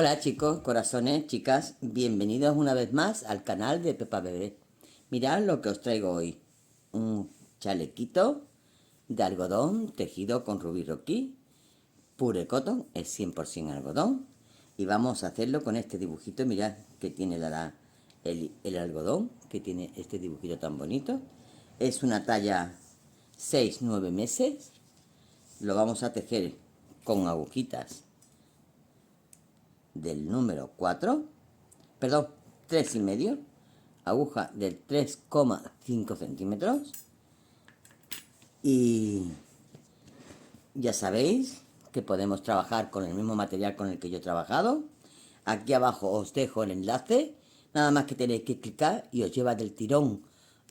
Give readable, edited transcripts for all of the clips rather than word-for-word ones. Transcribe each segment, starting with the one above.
Hola chicos, corazones, chicas, bienvenidos una vez más al canal de Pepa Bebé. Mirad lo que os traigo hoy. Un chalequito de algodón tejido con Rubí Roquí. Pure Cotton, es 100% algodón. Y vamos a hacerlo con este dibujito, mirad que tiene el algodón, que tiene este dibujito tan bonito. Es una talla 6-9 meses. Lo vamos a tejer con agujitas del número 4, perdón, 3,5, aguja del 3,5 centímetros. Y ya sabéis que podemos trabajar con el mismo material con el que yo he trabajado. Aquí abajo os dejo el enlace, nada más que tenéis que clicar y os lleva del tirón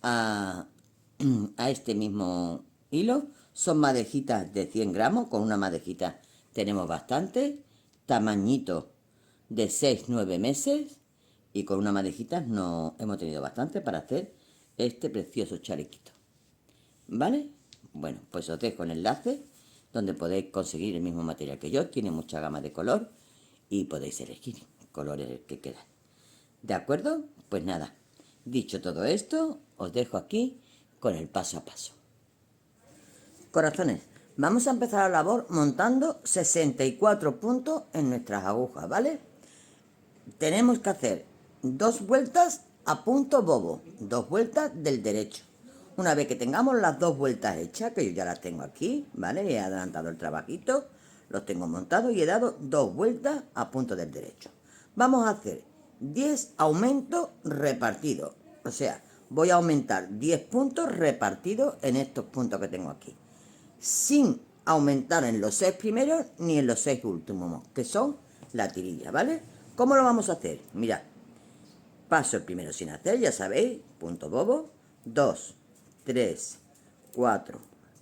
a este mismo hilo. Son madejitas de 100 gramos, con una madejita tenemos bastante, tamañito de 6-9 meses, y con una madejita no hemos tenido bastante para hacer este precioso chalequito. ¿Vale? Bueno, pues os dejo el enlace donde podéis conseguir el mismo material que yo. Tiene mucha gama de color y podéis elegir colores que queráis. ¿De acuerdo? Pues nada, dicho todo esto, os dejo aquí con el paso a paso. Corazones, vamos a empezar la labor montando 64 puntos en nuestras agujas, ¿vale? Tenemos que hacer 2 vueltas a punto bobo, 2 vueltas del derecho. Una vez que tengamos las 2 vueltas hechas, que yo ya las tengo aquí, ¿vale? He adelantado el trabajito, los tengo montados y he dado 2 vueltas a punto del derecho. Vamos a hacer 10 aumentos repartidos. O sea, voy a aumentar 10 puntos repartidos en estos puntos que tengo aquí, sin aumentar en los 6 primeros ni en los 6 últimos, que son la tirilla, ¿vale? ¿Cómo lo vamos a hacer? Mirad, paso el primero sin hacer, ya sabéis, punto bobo, 2, 3, 4,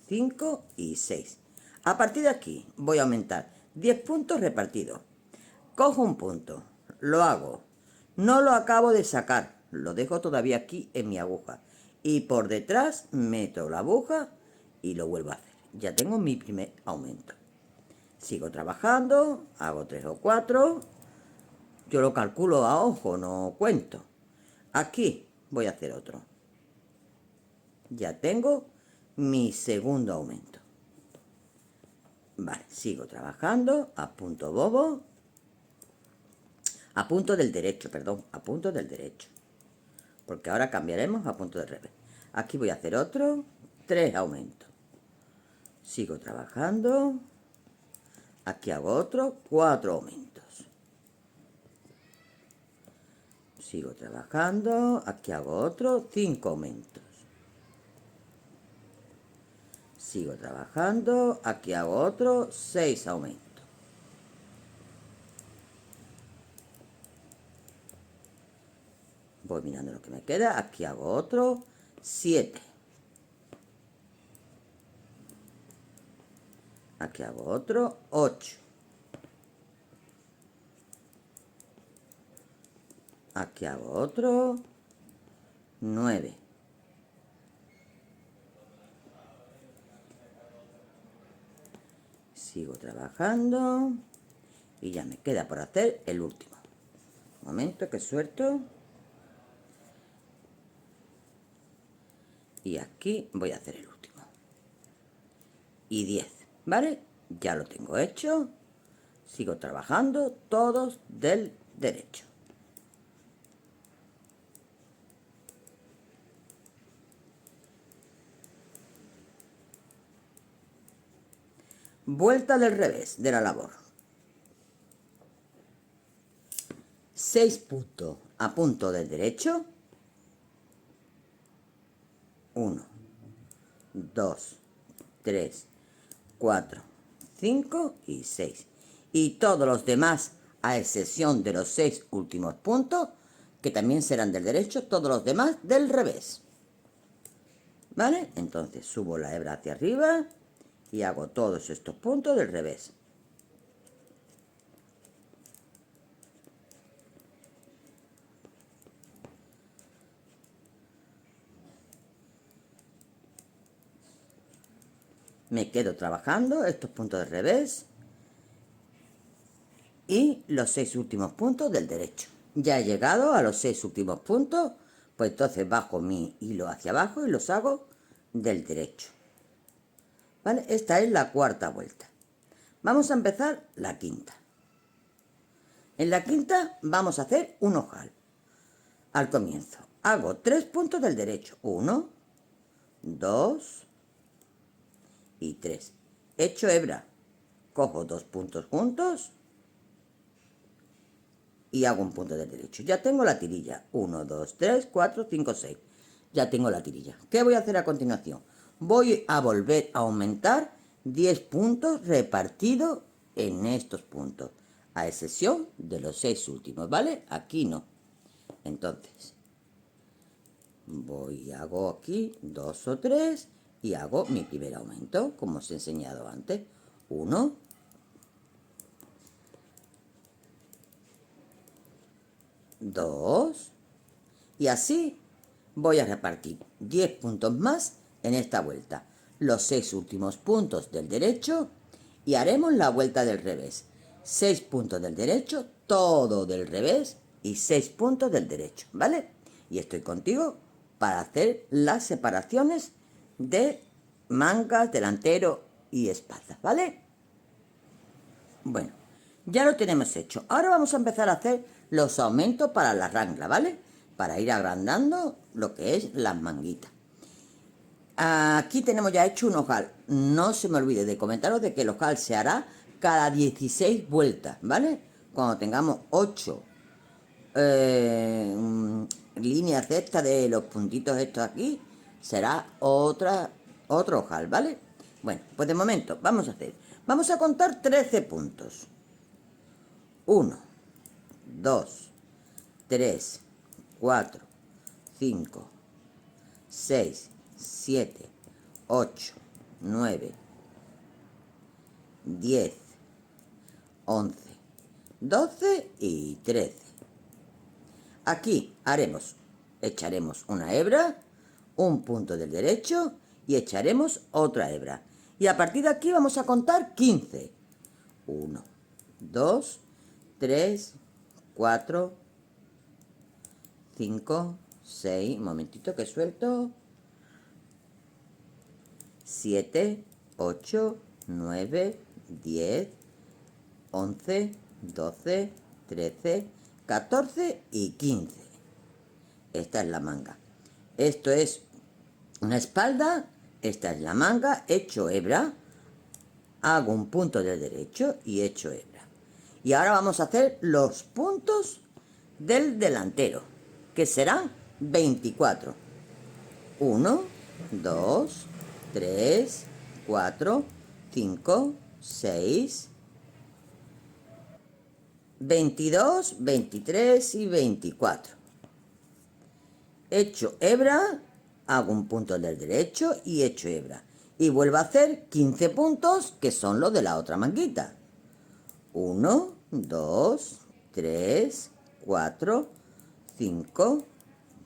5 y 6. A partir de aquí voy a aumentar 10 puntos repartidos. Cojo un punto, lo hago, no lo acabo de sacar, lo dejo todavía aquí en mi aguja, y por detrás meto la aguja y lo vuelvo a hacer. Ya tengo mi primer aumento. Sigo trabajando, hago 3 o 4. Yo lo calculo a ojo, no cuento. Aquí voy a hacer otro. Ya tengo mi segundo aumento. Vale, sigo trabajando a punto bobo. A punto del derecho, perdón, a punto del derecho. Porque ahora cambiaremos a punto del revés. Aquí voy a hacer otro, 3 aumentos. Sigo trabajando. Aquí hago otro, 4 aumentos. Sigo trabajando. Aquí hago otro, 5 aumentos. Sigo trabajando. Aquí hago otro, 6 aumentos. Voy mirando lo que me queda. Aquí hago otro, 7. Aquí hago otro, 8. Aquí hago otro, 9. Sigo trabajando y ya me queda por hacer el último. Un momento que suelto. Y aquí voy a hacer el último. Y 10, ¿vale? Ya lo tengo hecho. Sigo trabajando todos del derecho. Vuelta del revés de la labor. 6 puntos a punto del derecho. 1, 2, 3, 4, 5 y 6. Y todos los demás, a excepción de los 6 últimos puntos, que también serán del derecho, todos los demás del revés. ¿Vale? Entonces subo la hebra hacia arriba y hago todos estos puntos del revés. Me quedo trabajando estos puntos del revés. y los 6 últimos puntos del derecho. Ya he llegado a los 6 últimos puntos, pues entonces bajo mi hilo hacia abajo y los hago del derecho. ¿Vale? Esta es la cuarta vuelta. Vamos a empezar la quinta. En la quinta vamos a hacer un ojal. Al comienzo hago 3 puntos del derecho. 1, 2 y 3. Echo hebra. Cojo 2 puntos juntos y hago un punto del derecho. Ya tengo la tirilla. 1, 2, 3, 4, 5, 6. Ya tengo la tirilla. ¿Qué voy a hacer a continuación? Voy a volver a aumentar 10 puntos repartidos en estos puntos, a excepción de los 6 últimos, ¿vale? Aquí no. Entonces, hago aquí 2 o 3 y hago mi primer aumento, como os he enseñado antes. 1, 2 y así voy a repartir 10 puntos más en esta vuelta, los 6 últimos puntos del derecho y haremos la vuelta del revés. 6 puntos del derecho, todo del revés y 6 puntos del derecho, ¿vale? Y estoy contigo para hacer las separaciones de mangas, delantero y espalda, ¿vale? Bueno, ya lo tenemos hecho. Ahora vamos a empezar a hacer los aumentos para la rangla, ¿vale? Para ir agrandando lo que es las manguitas. Aquí tenemos ya hecho un ojal. No se me olvide de comentaros de que el ojal se hará cada 16 vueltas, ¿vale? Cuando tengamos 8 líneas estas de los puntitos estos aquí, será otro ojal, ¿vale? Bueno, pues de momento vamos a contar 13 puntos. 1, 2, 3, 4, 5, 6, 7, 8, 9, 10, 11, 12 y 13. Aquí echaremos una hebra, un punto del derecho y echaremos otra hebra. Y a partir de aquí vamos a contar 15. 1, 2, 3, 4, 5, 6, un momentito que suelto, 7, 8, 9, 10, 11, 12, 13, 14 y 15. Esta es la manga. Esto es una espalda, esta es la manga, echo hebra, hago un punto del derecho y echo hebra. Y ahora vamos a hacer los puntos del delantero, que serán 24. 1, 2, 3, 4, 5, 6, 22, 23 y 24. Echo hebra, hago un punto del derecho y echo hebra. Y vuelvo a hacer 15 puntos, que son los de la otra manguita. 1, 2, 3, 4, 5,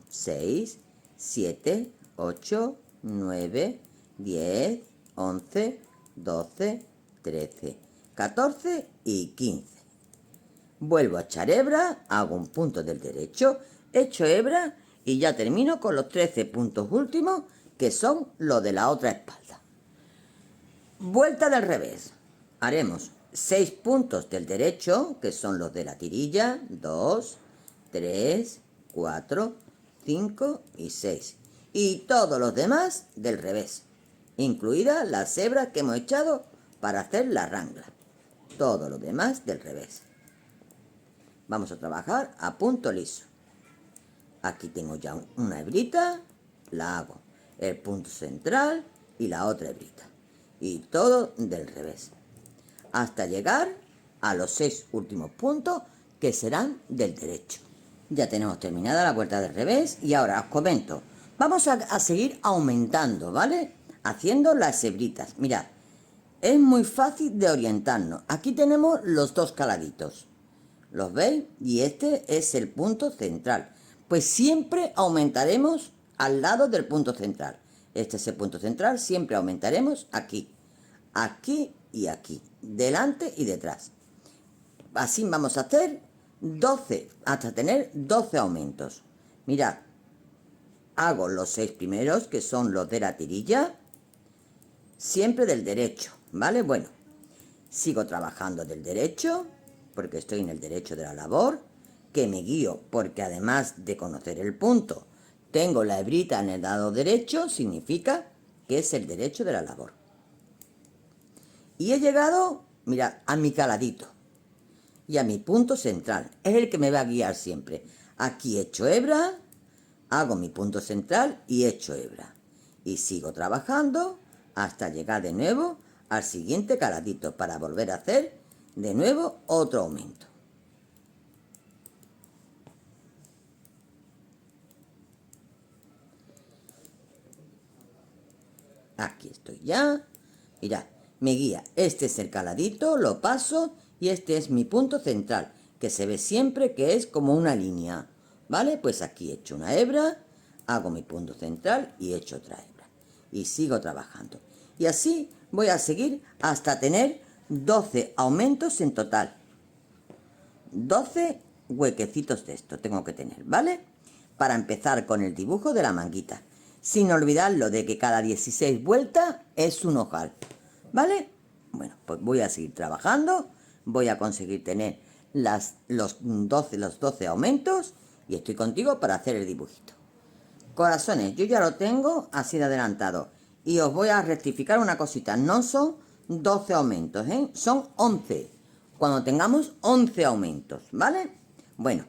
6, 7, 8, 9, 10, 11, 12, 13, 14 y 15. Vuelvo a echar hebra, hago un punto del derecho, echo hebra y ya termino con los 13 puntos últimos, que son los de la otra espalda. Vuelta del revés. Haremos 6 puntos del derecho, que son los de la tirilla, 2, 3, 4, 5 y 6. Y todos los demás del revés, incluidas las hebras que hemos echado para hacer la rangla. Todos los demás del revés. Vamos a trabajar a punto liso. Aquí tengo ya una hebrita, la hago el punto central y la otra hebrita. Y todo del revés. Hasta llegar a los 6 últimos puntos, que serán del derecho. Ya tenemos terminada la vuelta del revés y ahora os comento. Vamos a seguir aumentando, ¿vale? Haciendo las hebritas. Mirad, es muy fácil de orientarnos. Aquí tenemos los dos caladitos. ¿Los veis? Y este es el punto central. Pues siempre aumentaremos al lado del punto central. Este es el punto central, siempre aumentaremos aquí. Aquí y aquí. Delante y detrás. así vamos a hacer 12, hasta tener 12 aumentos. Mirad, hago los 6 primeros, que son los de la tirilla, siempre del derecho, ¿vale? Bueno, sigo trabajando del derecho, porque estoy en el derecho de la labor, que me guío, porque además de conocer el punto, tengo la hebrita en el lado derecho, significa que es el derecho de la labor. Y he llegado, mirad, a mi caladito y a mi punto central. Es el que me va a guiar siempre. Aquí echo hebra, hago mi punto central y echo hebra. Y sigo trabajando hasta llegar de nuevo al siguiente caladito para volver a hacer de nuevo otro aumento. Aquí estoy ya. Mirad, me guía. Este es el caladito, lo paso y este es mi punto central, que se ve siempre que es como una línea. ¿Vale? Pues aquí echo una hebra, hago mi punto central y echo otra hebra. Y sigo trabajando. Y así voy a seguir hasta tener 12 aumentos en total. 12 huequecitos de esto tengo que tener, ¿vale? Para empezar con el dibujo de la manguita. Sin olvidarlo de que cada 16 vueltas es un ojal, ¿vale? Bueno, pues voy a seguir trabajando. Voy a conseguir tener los 12 aumentos. Y estoy contigo para hacer el dibujito. Corazones, yo ya lo tengo así de adelantado. Y os voy a rectificar una cosita. No son 12 aumentos, ¿eh? Son 11. Cuando tengamos 11 aumentos, ¿vale? Bueno,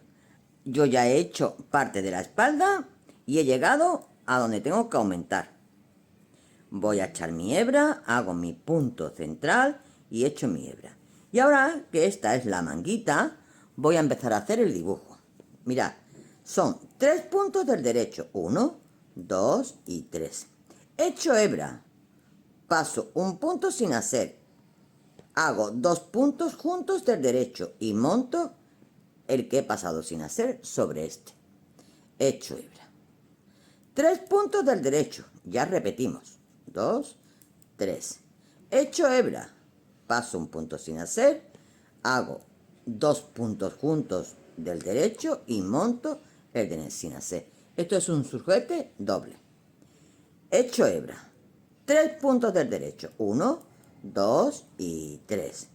yo ya he hecho parte de la espalda y he llegado a donde tengo que aumentar. Voy a echar mi hebra, hago mi punto central y echo mi hebra. Y ahora que esta es la manguita, voy a empezar a hacer el dibujo. Mirad, son 3 puntos del derecho. 1, 2 y 3. Echo hebra. Paso un punto sin hacer. Hago 2 puntos juntos del derecho y monto el que he pasado sin hacer sobre este. Echo hebra. 3 puntos del derecho. Ya repetimos. 2, 3. Echo hebra. Paso un punto sin hacer. Hago 2 puntos juntos del derecho y monto el de sin hacer. Esto es un sujete doble. Echo hebra. 3 puntos del derecho. 1, 2 y 3.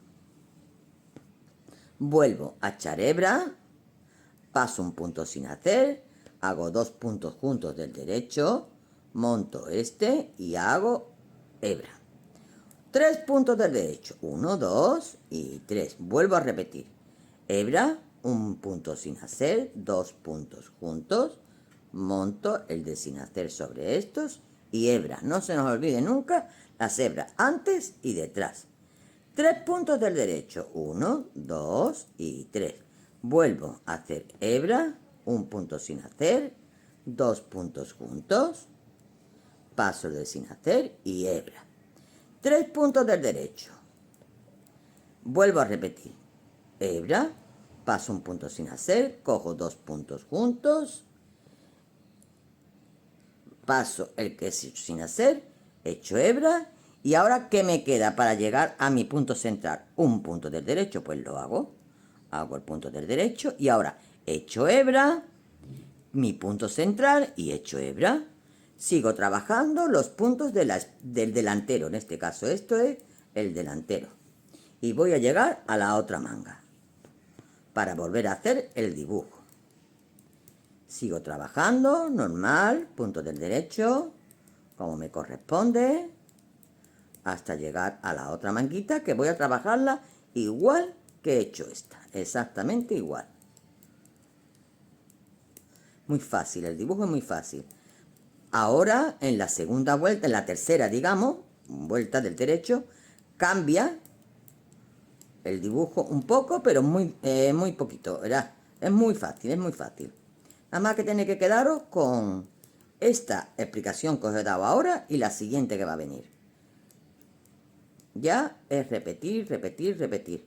Vuelvo a echar hebra. Paso un punto sin hacer. Hago 2 puntos juntos del derecho. Monto este y hago hebra. 3 puntos del derecho. 1, 2 y 3. Vuelvo a repetir. Hebra, un punto sin hacer, 2 puntos juntos. Monto el de sin hacer sobre estos y hebra. No se nos olvide nunca las hebras antes y detrás. 3 puntos del derecho. 1, 2 y 3. Vuelvo a hacer hebra, un punto sin hacer, 2 puntos juntos. Paso el de sin hacer y hebra. 3 puntos del derecho. Vuelvo a repetir. Hebra, paso un punto sin hacer, cojo 2 puntos juntos, paso el que es sin hacer, echo hebra. Y ahora, ¿qué me queda para llegar a mi punto central? Un punto del derecho, pues lo hago. Hago el punto del derecho y ahora echo hebra, mi punto central y echo hebra. Sigo trabajando los puntos del delantero. En este caso, esto es el delantero. Y voy a llegar a la otra manga para volver a hacer el dibujo. Sigo trabajando, normal, punto del derecho, como me corresponde, hasta llegar a la otra manguita, que voy a trabajarla igual que he hecho esta, exactamente igual. Muy fácil, el dibujo es muy fácil. Ahora, en la segunda vuelta, en la tercera, digamos, vuelta del derecho, cambia el dibujo un poco, pero muy poquito, ¿verdad? Es muy fácil, es muy fácil. Nada más que tiene que quedaros con esta explicación que os he dado ahora y la siguiente que va a venir. Ya es repetir, repetir, repetir.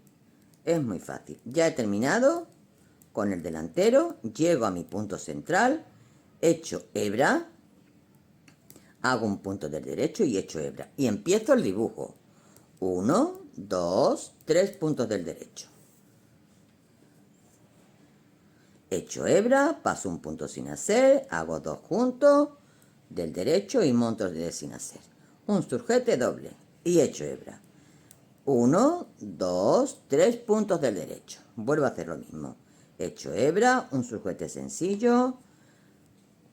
Es muy fácil. Ya he terminado con el delantero, llego a mi punto central, echo hebra, hago un punto del derecho y echo hebra. Y empiezo el dibujo. 1, 2, 3 puntos del derecho. hecho hebra, paso un punto sin hacer, hago 2 juntos del derecho y monto el de sin hacer. Un surjete doble y hecho hebra. 1, 2, 3 puntos del derecho. Vuelvo a hacer lo mismo. Hecho hebra, un surjete sencillo,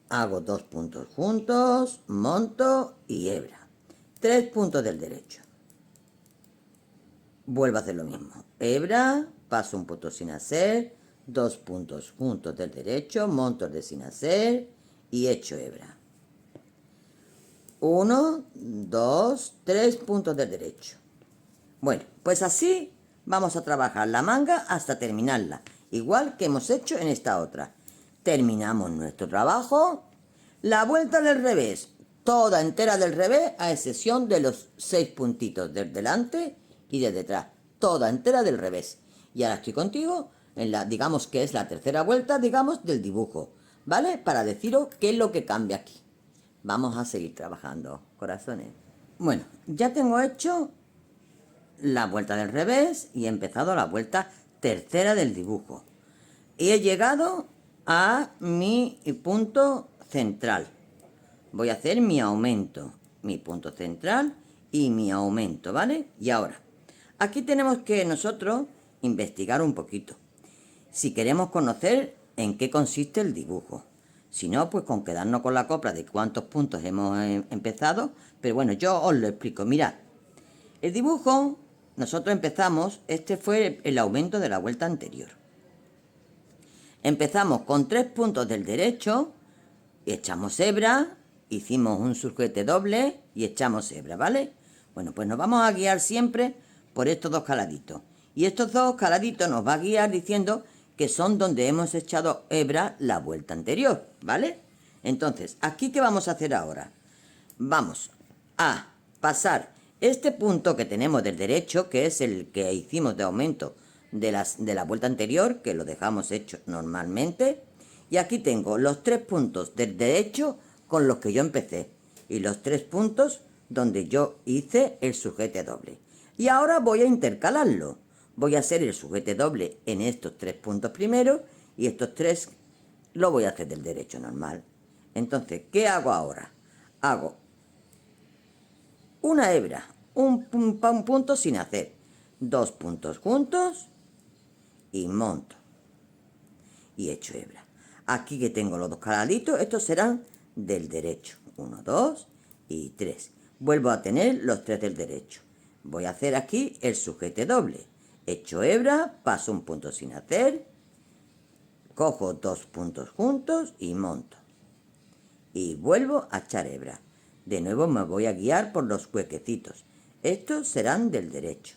hago 2 puntos juntos, monto y hebra. 3 puntos del derecho. Vuelvo a hacer lo mismo. Hebra, paso un punto sin hacer, 2 puntos juntos del derecho, monto el de sin hacer y hecho hebra. 1, 2, 3 puntos del derecho. Bueno, pues así vamos a trabajar la manga hasta terminarla, igual que hemos hecho en esta otra. Terminamos nuestro trabajo, la vuelta del revés, toda entera del revés, a excepción de los 6 puntitos del delante y de detrás, toda entera del revés. Y ahora estoy contigo en la, digamos que es la tercera vuelta, digamos, del dibujo, ¿vale? Para deciros qué es lo que cambia aquí. Vamos a seguir trabajando, corazones. Bueno, ya tengo hecho la vuelta del revés y he empezado la vuelta tercera del dibujo. Y he llegado a mi punto central. Voy a hacer mi aumento, mi punto central y mi aumento, ¿vale? Y ahora, aquí tenemos que nosotros investigar un poquito. Si queremos conocer en qué consiste el dibujo. Si no, pues con quedarnos con la copla de cuántos puntos hemos empezado. Pero bueno, yo os lo explico. Mirad, el dibujo, nosotros empezamos, este fue el aumento de la vuelta anterior. Empezamos con 3 puntos del derecho, echamos hebra, hicimos un surjete doble y echamos hebra, ¿vale? Bueno, pues nos vamos a guiar siempre por estos 2 caladitos. Y estos 2 caladitos nos va a guiar diciendo que son donde hemos echado hebra la vuelta anterior, ¿vale? Entonces, ¿aquí qué vamos a hacer ahora? Vamos a pasar este punto que tenemos del derecho, que es el que hicimos de aumento de la vuelta anterior, que lo dejamos hecho normalmente. Y aquí tengo los 3 puntos del derecho con los que yo empecé. Y los 3 puntos donde yo hice el sujete doble. Y ahora voy a intercalarlo. Voy a hacer el sujete doble en estos 3 puntos primero y estos 3 lo voy a hacer del derecho normal. Entonces, ¿qué hago ahora? Hago una hebra, un punto sin hacer, 2 puntos juntos y monto y echo hebra. Aquí que tengo los 2 caladitos, estos serán del derecho, 1, 2 y 3. Vuelvo a tener los 3 del derecho. Voy a hacer aquí el sujete doble. Echo hebra, paso un punto sin hacer, cojo 2 puntos juntos y monto. Y vuelvo a echar hebra. De nuevo me voy a guiar por los huequecitos. Estos serán del derecho.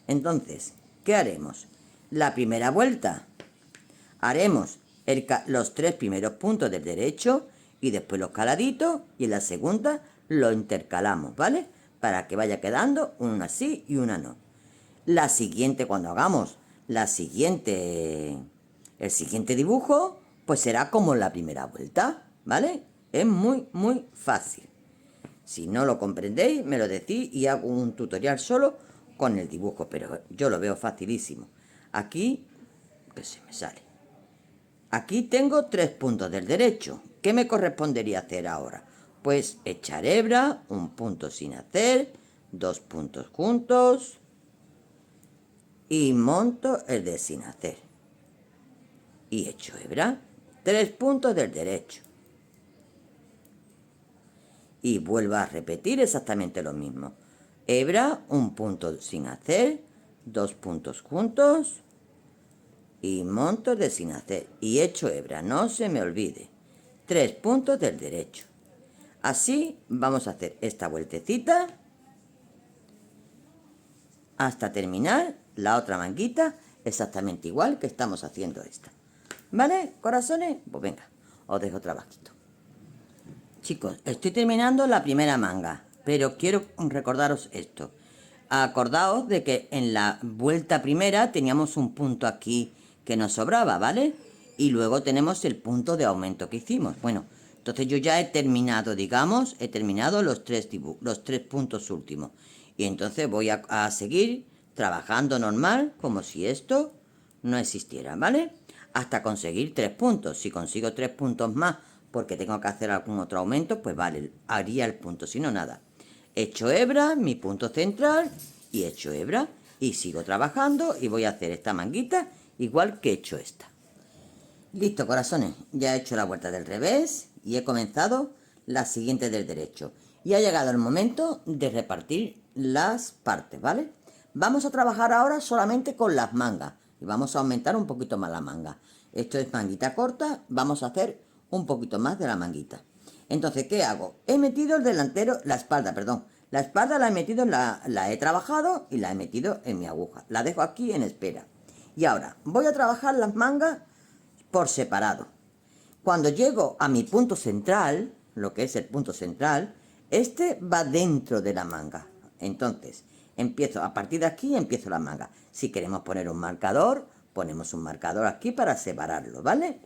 Entonces, ¿qué haremos? La primera vuelta haremos los 3 primeros puntos del derecho y después los caladitos, y en la segunda lo intercalamos, ¿vale? Para que vaya quedando una sí y una no. La siguiente, cuando hagamos el siguiente dibujo, pues será como la primera vuelta, ¿vale? Es muy, muy fácil. Si no lo comprendéis, me lo decís y hago un tutorial solo con el dibujo, pero yo lo veo facilísimo. Aquí, que se me sale. Aquí tengo 3 puntos del derecho. ¿Qué me correspondería hacer ahora? Pues echar hebra, un punto sin hacer, 2 puntos juntos y monto el de sin hacer. Y echo hebra, 3 puntos del derecho. Y vuelvo a repetir exactamente lo mismo. Hebra, un punto sin hacer, 2 puntos juntos y monto de sin hacer. Y echo hebra, no se me olvide. 3 puntos del derecho. Así vamos a hacer esta vueltecita hasta terminar la otra manguita exactamente igual que estamos haciendo esta. ¿Vale, corazones? Pues venga, os dejo trabajito. Chicos, estoy terminando la primera manga, pero quiero recordaros esto. Acordaos de que en la vuelta primera teníamos un punto aquí que nos sobraba, ¿vale? Y luego tenemos el punto de aumento que hicimos. Bueno, entonces yo ya he terminado, digamos, los tres puntos últimos. Y entonces voy a seguir trabajando normal, como si esto no existiera, ¿vale? hasta conseguir 3 puntos. Si consigo 3 puntos más porque tengo que hacer algún otro aumento, pues vale, haría el punto, si no nada. Echo hebra, mi punto central, y echo hebra, y sigo trabajando, y voy a hacer esta manguita igual que he hecho esta. Listo, corazones, ya he hecho la vuelta del revés y he comenzado la siguiente del derecho. Y ha llegado el momento de repartir las partes, ¿vale? Vamos a trabajar ahora solamente con las mangas y vamos a aumentar un poquito más la manga. Esto es manguita corta, vamos a hacer un poquito más de la manguita. Entonces, ¿qué hago? He metido el delantero, la espalda, perdón. La espalda la he metido, la he trabajado y la he metido en mi aguja. La dejo aquí en espera. Y ahora voy a trabajar las mangas por separado. Cuando llego a mi punto central, lo que es el punto central, este va dentro de la manga. Entonces, empiezo, a partir de aquí empiezo la manga. Si queremos poner un marcador, ponemos un marcador aquí para separarlo, ¿vale?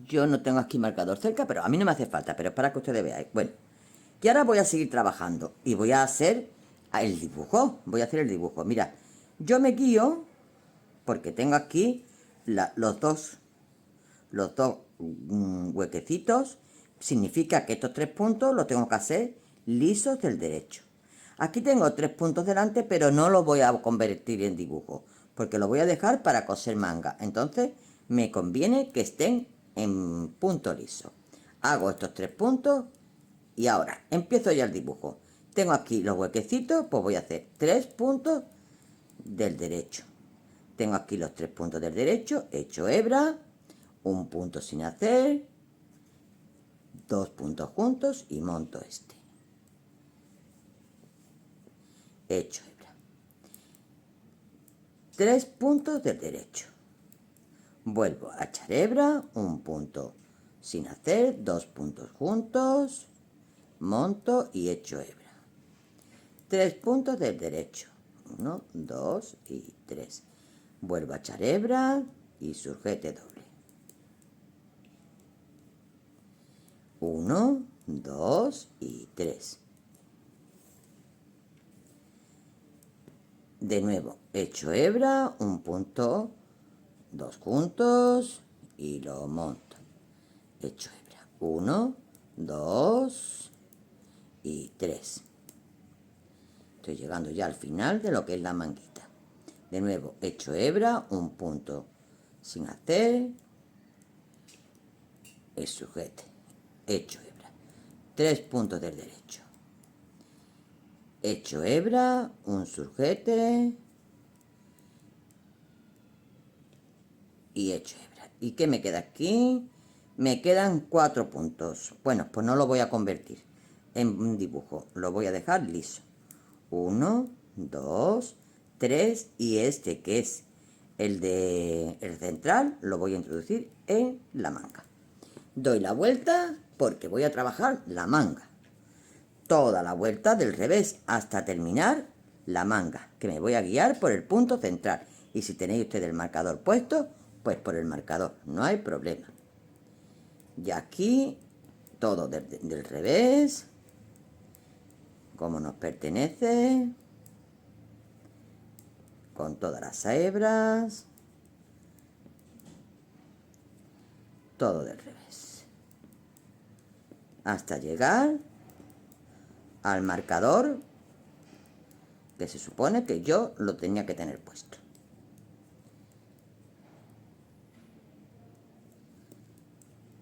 Yo no tengo aquí marcador cerca, pero a mí no me hace falta, pero es para que ustedes veáis. Bueno, y ahora voy a seguir trabajando y voy a hacer el dibujo. Voy a hacer el dibujo. Mira, yo me guío porque tengo aquí los dos huequecitos. Significa que estos 3 puntos los tengo que hacer lisos del derecho. Aquí tengo 3 puntos delante, pero no los voy a convertir en dibujo, porque lo voy a dejar para coser manga. Entonces me conviene que estén en punto liso. Hago estos 3 puntos y ahora empiezo ya el dibujo. Tengo aquí los huequecitos, pues voy a hacer 3 puntos del derecho. Tengo aquí los 3 puntos del derecho, he hecho hebra, un punto sin hacer, 2 puntos juntos y monto este. He hecho hebra. 3 puntos del derecho. Vuelvo a echar hebra, un punto sin hacer, 2 puntos juntos, monto y echo hebra. 3 puntos del derecho. 1, 2 y 3. Vuelvo a echar hebra y sujete doble. 1, 2 y 3. De nuevo, echo hebra, un punto, 2 juntos y lo monto. Echo hebra. 1, 2 y 3. Estoy llegando ya al final de lo que es la manguita. De nuevo, echo hebra, un punto sin hacer, es sujete, echo hebra, 3 puntos del derecho, echo hebra, un sujete y echo hebra. ¿Y qué me queda aquí? Me quedan 4 puntos. Bueno, pues no lo voy a convertir en un dibujo, lo voy a dejar liso. 1, 2, 3 y este que es el central lo voy a introducir en la manga. Doy la vuelta porque voy a trabajar la manga. Toda la vuelta del revés hasta terminar la manga, que me voy a guiar por el punto central. Y si tenéis ustedes el marcador puesto, pues por el marcador, no hay problema. Y aquí todo del revés, como nos pertenece, con todas las hebras, todo del revés, hasta llegar al marcador que se supone que yo lo tenía que tener puesto.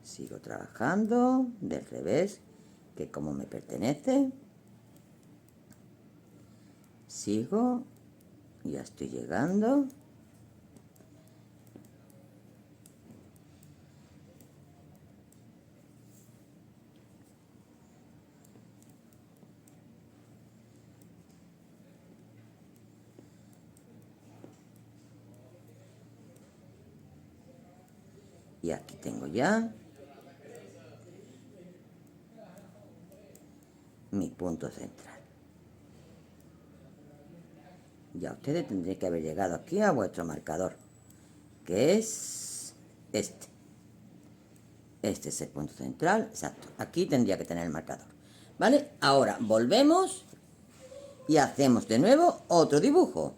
Sigo trabajando del revés, que como me pertenece, sigo, ya estoy llegando. Y aquí tengo ya mi punto central. Ya ustedes tendréis que haber llegado aquí a vuestro marcador, que es este. Este es el punto central, exacto. Aquí tendría que tener el marcador. ¿Vale? Ahora volvemos y hacemos de nuevo otro dibujo.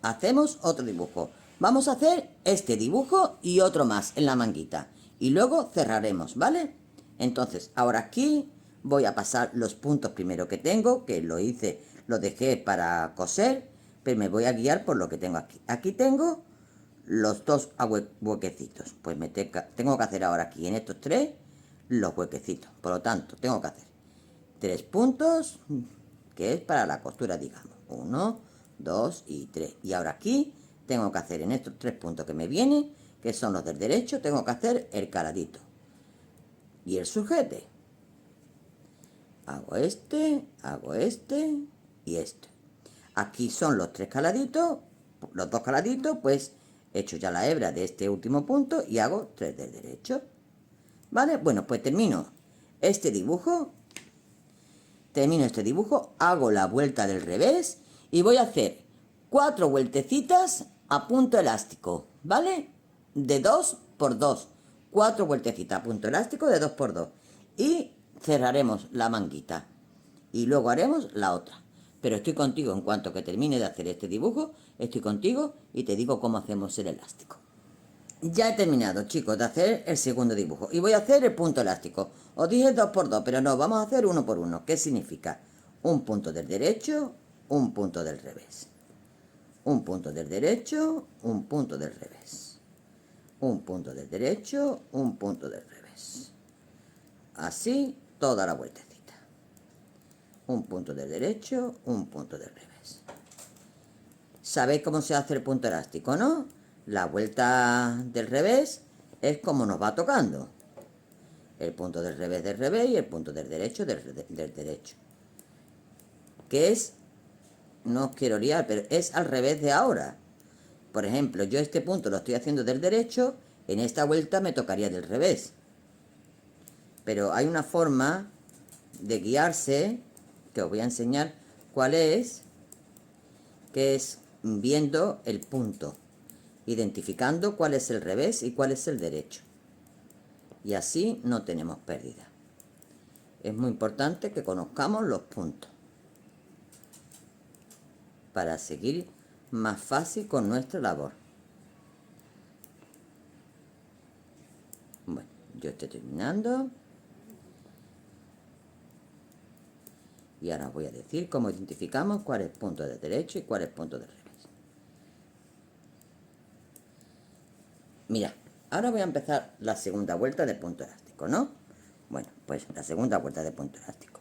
Hacemos otro dibujo. Vamos a hacer este dibujo y otro más en la manguita. Y luego cerraremos, ¿vale? Entonces, ahora aquí voy a pasar los puntos primero que tengo, que lo hice, lo dejé para coser, pero me voy a guiar por lo que tengo aquí. Aquí tengo los dos huequecitos. Pues tengo que hacer ahora aquí en estos tres los huequecitos. Por lo tanto, tengo que hacer 3 puntos, que es para la costura, digamos. 1, 2 y 3. Y ahora aquí tengo que hacer en estos 3 puntos que me vienen, que son los del derecho, tengo que hacer el caladito y el sujete. Hago este y este. Aquí son los 3 caladitos, los 2 caladitos, pues he hecho ya la hebra de este último punto y hago 3 del derecho. ¿Vale? Bueno, pues termino este dibujo, hago la vuelta del revés y voy a hacer 4 vueltecitas a punto elástico, ¿vale? De 2 por 2, 4 vueltecitas a punto elástico de 2 por 2 y cerraremos la manguita y luego haremos la otra. Pero estoy contigo, en cuanto que termine de hacer este dibujo, estoy contigo y te digo cómo hacemos el elástico. Ya he terminado, chicos, de hacer el segundo dibujo y voy a hacer el punto elástico. Os dije 2 por 2, pero no, vamos a hacer 1 por 1. ¿Qué significa? Un punto del derecho, un punto del revés. Un punto del derecho, un punto del revés. Un punto del derecho, un punto del revés. Así toda la vueltecita. Un punto del derecho, un punto del revés. ¿Sabéis cómo se hace el punto elástico, no? La vuelta del revés es como nos va tocando. El punto del revés y el punto del derecho del derecho. Que es, no os quiero liar, pero es al revés de ahora. Por ejemplo, yo este punto lo estoy haciendo del derecho, en esta vuelta me tocaría del revés. Pero hay una forma de guiarse, que os voy a enseñar cuál es, que es viendo el punto, identificando cuál es el revés y cuál es el derecho. Y así no tenemos pérdida. Es muy importante que conozcamos los puntos para seguir más fácil con nuestra labor. Bueno, yo estoy terminando. Y ahora os voy a decir cómo identificamos cuál es el punto del derecho y cuál es el punto del revés. Mira, ahora voy a empezar la segunda vuelta de punto elástico, ¿no? Bueno, pues la segunda vuelta de punto elástico.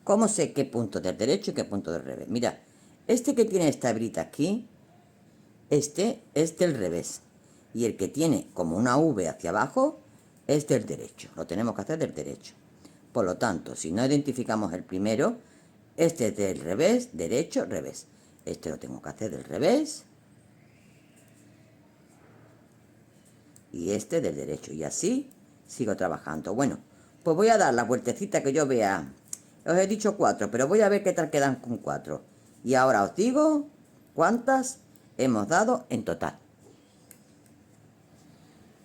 ¿Cómo sé qué punto del derecho y qué punto del revés? Mira, este que tiene esta hebrita aquí, este es del revés. Y el que tiene como una V hacia abajo es del derecho. Lo tenemos que hacer del derecho. Por lo tanto, si no identificamos el primero, este es del revés, derecho, revés. Este lo tengo que hacer del revés. Y este del derecho. Y así sigo trabajando. Bueno, pues voy a dar la vueltecita que yo vea. Os he dicho 4, pero voy a ver qué tal quedan con 4. Y ahora os digo cuántas hemos dado en total.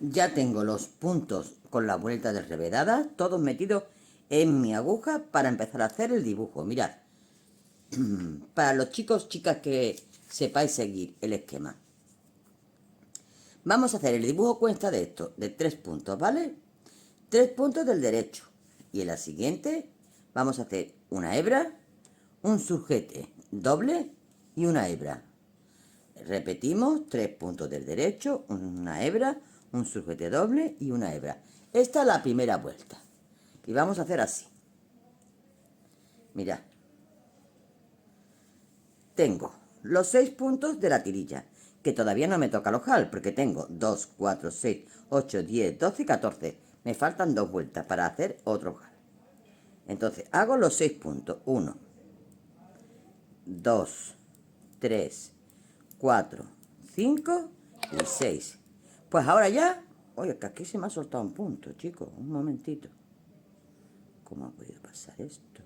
Ya tengo los puntos con la vuelta del revés dada, todos metidos en mi aguja para empezar a hacer el dibujo. Mirad, para los chicos, chicas que sepáis seguir el esquema. Vamos a hacer el dibujo cuesta de esto, de 3 puntos, ¿vale? 3 puntos del derecho. Y en la siguiente vamos a hacer una hebra, un sujete doble y una hebra. Repetimos, 3 puntos del derecho, una hebra, un sujete doble y una hebra. Esta es la primera vuelta. Y vamos a hacer así. Mirad. Tengo los 6 puntos de la tirilla, que todavía no me toca el ojal, porque tengo 2, 4, 6, 8, 10, 12 y 14. Me faltan 2 vueltas para hacer otro ojal. Entonces, hago los 6 puntos. 1, 2, 3, 4, 5 y 6. Pues ahora ya... Oye, que aquí se me ha soltado un punto, chicos. Un momentito. ¿Cómo ha podido pasar esto?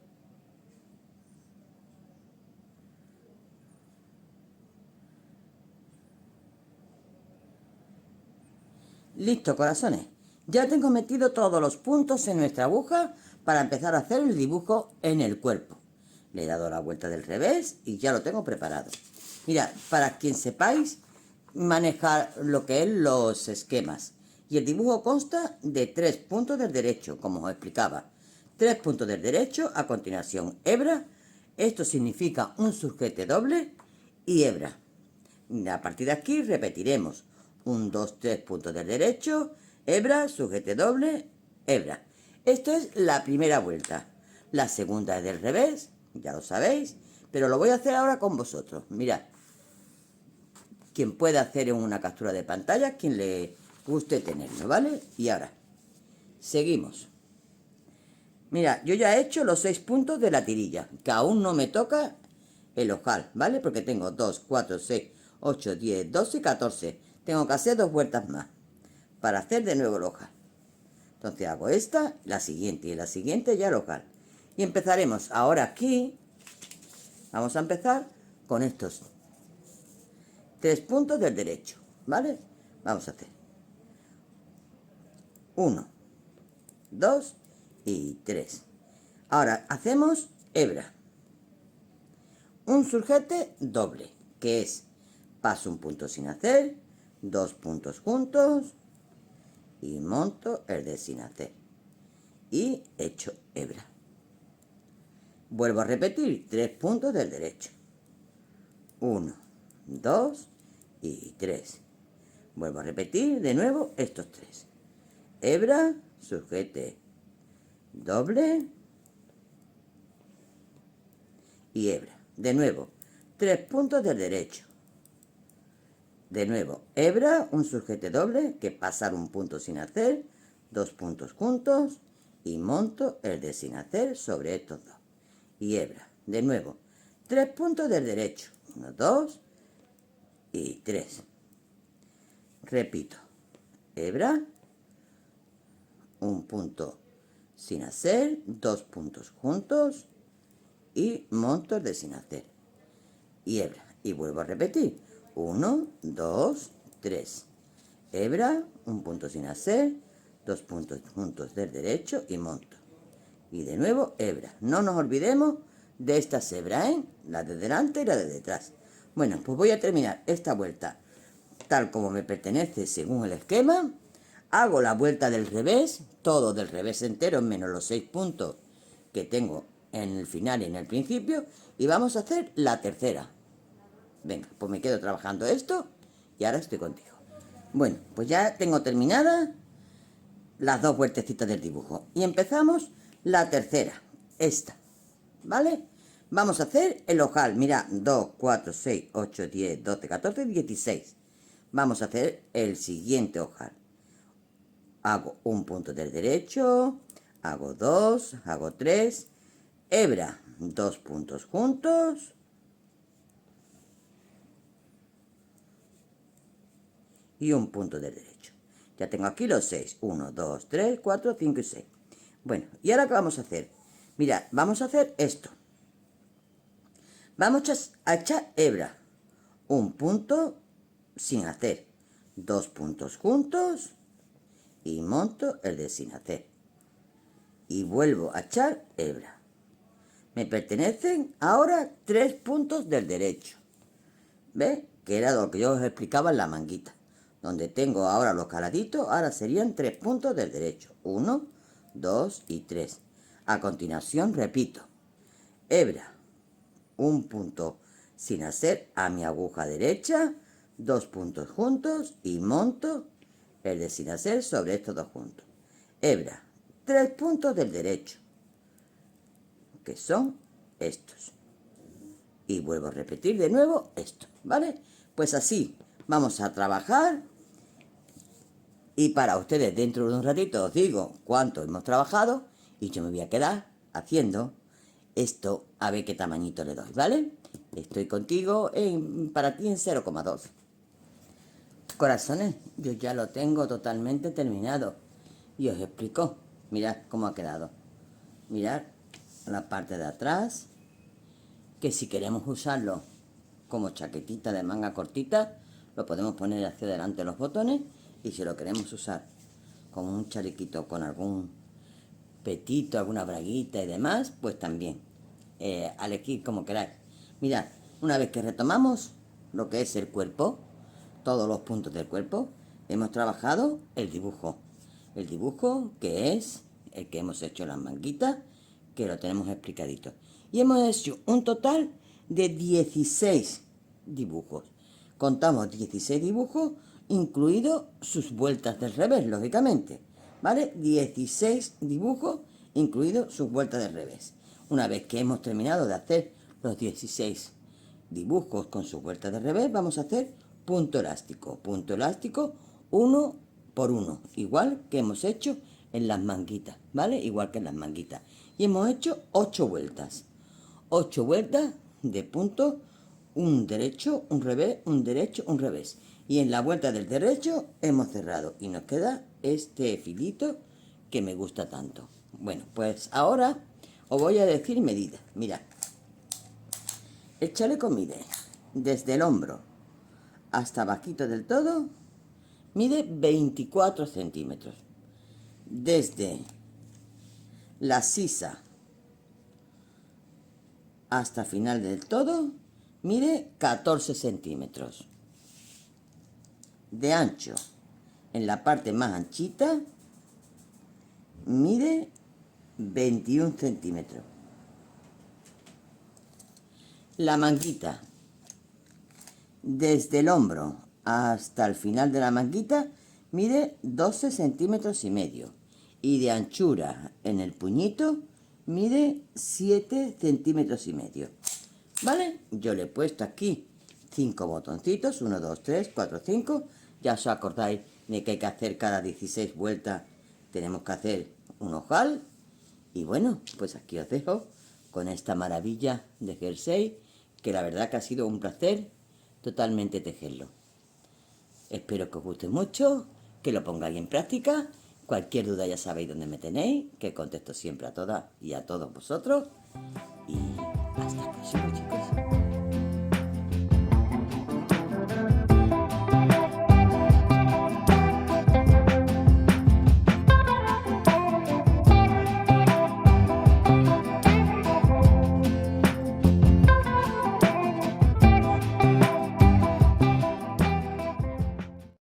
Listo, corazones. Ya tengo metido todos los puntos en nuestra aguja para empezar a hacer el dibujo en el cuerpo. Le he dado la vuelta del revés y ya lo tengo preparado. Mirad, para quien sepáis manejar lo que es los esquemas. Y el dibujo consta de 3 puntos del derecho, como os explicaba. 3 puntos del derecho, a continuación hebra. Esto significa un sujete doble y hebra. A partir de aquí repetiremos 1, 2, 3 puntos del derecho, hebra, sujete doble, hebra. Esto es la primera vuelta. La segunda es del revés, ya lo sabéis, pero lo voy a hacer ahora con vosotros. Mirad, quien pueda hacer una captura de pantalla, quien le guste tenerlo, ¿vale? Y ahora, seguimos. Mira, yo ya he hecho los 6 puntos de la tirilla, que aún no me toca el ojal, ¿vale? Porque tengo 2, 4, 6, 8, 10, 12 y 14. Tengo que hacer 2 vueltas más para hacer de nuevo el ojal. Entonces hago esta, la siguiente y la siguiente ya el ojal. Y empezaremos ahora aquí. Vamos a empezar con estos 3 puntos del derecho, ¿vale? Vamos a hacer 1, 2 y 3. Ahora hacemos hebra. Un sujete doble, que es paso un punto sin hacer, 2 puntos juntos y monto el de sin hacer. Y hecho hebra. Vuelvo a repetir 3 puntos del derecho. 1, 2 y 3. Vuelvo a repetir de nuevo estos 3. Hebra, sujete doble y hebra. De nuevo, 3 puntos del derecho. De nuevo, hebra, un sujete doble, que pasar un punto sin hacer, 2 puntos juntos y monto el de sin hacer sobre estos 2. Y hebra. De nuevo, 3 puntos del derecho. 1, 2 y 3. Repito, hebra, un punto sin hacer, 2 puntos juntos y monto el de sin hacer. Y hebra. Y vuelvo a repetir. 1, 2, 3. Hebra, un punto sin hacer, 2 puntos juntos del derecho y monto. Y de nuevo hebra. No nos olvidemos de estas hebras, ¿eh? La de delante y la de detrás. Bueno, pues voy a terminar esta vuelta tal como me pertenece según el esquema. Hago la vuelta del revés, todo del revés entero, menos los 6 puntos que tengo en el final y en el principio. Y vamos a hacer la tercera. Venga, pues me quedo trabajando esto y ahora estoy contigo. Bueno, pues ya tengo terminadas las 2 vueltecitas del dibujo. Y empezamos la tercera, esta, ¿vale? Vamos a hacer el ojal. Mira, 2, 4, 6, 8, 10, 12, 14, 16. Vamos a hacer el siguiente ojal. Hago un punto del derecho, hago 2, hago 3, hebra, 2 puntos juntos y un punto del derecho. Ya tengo aquí los 6, 1, 2, 3, 4, 5 y 6. Bueno, ¿y ahora qué vamos a hacer? Mirad, vamos a hacer esto. Vamos a echar hebra, un punto sin hacer, 2 puntos juntos y monto el de sin hacer. Y vuelvo a echar hebra. Me pertenecen ahora 3 puntos del derecho. ¿Ves? Que era lo que yo os explicaba en la manguita. Donde tengo ahora los caladitos, ahora serían 3 puntos del derecho. 1, 2 y 3. A continuación repito. Hebra, un punto sin hacer a mi aguja derecha, 2 puntos juntos y monto el de sin hacer sobre estos 2 puntos. Hebra, 3 puntos del derecho, que son estos. Y vuelvo a repetir de nuevo esto, ¿vale? Pues así vamos a trabajar. Y para ustedes dentro de un ratito os digo cuánto hemos trabajado y yo me voy a quedar haciendo esto a ver qué tamañito le doy, ¿vale? Estoy contigo para ti en 0,2. Corazones, yo ya lo tengo totalmente terminado y os explico. Mirad cómo ha quedado. Mirad la parte de atrás, que si queremos usarlo como chaquetita de manga cortita, lo podemos poner hacia adelante los botones, y si lo queremos usar como un chalequito con algún petito, alguna braguita y demás, pues también elegir como queráis. Mirad, una vez que retomamos lo que es el cuerpo, todos los puntos del cuerpo, hemos trabajado el dibujo. El dibujo que es el que hemos hecho en las manguitas, que lo tenemos explicadito. Y hemos hecho un total de 16 dibujos. Contamos 16 dibujos, incluidos sus vueltas del revés, lógicamente. ¿Vale? 16 dibujos, incluidos sus vueltas del revés. Una vez que hemos terminado de hacer los 16 dibujos con sus vueltas de revés, vamos a hacer punto elástico 1 por 1, igual que hemos hecho en las manguitas, ¿vale? Igual que en las manguitas. Y hemos hecho 8 vueltas. 8 vueltas de punto, un derecho, un revés, un derecho, un revés. Y en la vuelta del derecho hemos cerrado y nos queda este filito que me gusta tanto. Bueno, pues ahora os voy a decir medidas. Mirad, el chaleco mide desde el hombro hasta bajito del todo, mide 24 centímetros. Desde la sisa hasta final del todo, mide 14 centímetros. De ancho, en la parte más anchita, mide 21 centímetros. La manguita, desde el hombro hasta el final de la manguita, mide 12 centímetros y medio. Y de anchura en el puñito, mide 7 centímetros y medio. ¿Vale? Yo le he puesto aquí 5 botoncitos, 1, 2, 3, 4, 5. Ya os acordáis de que hay que hacer cada 16 vueltas, tenemos que hacer un ojal. Y bueno, pues aquí os dejo con esta maravilla de jersey, que la verdad que ha sido un placer totalmente tejerlo. Espero que os guste mucho, que lo pongáis en práctica. Cualquier duda ya sabéis dónde me tenéis, que contesto siempre a todas y a todos vosotros. Y hasta el próximo.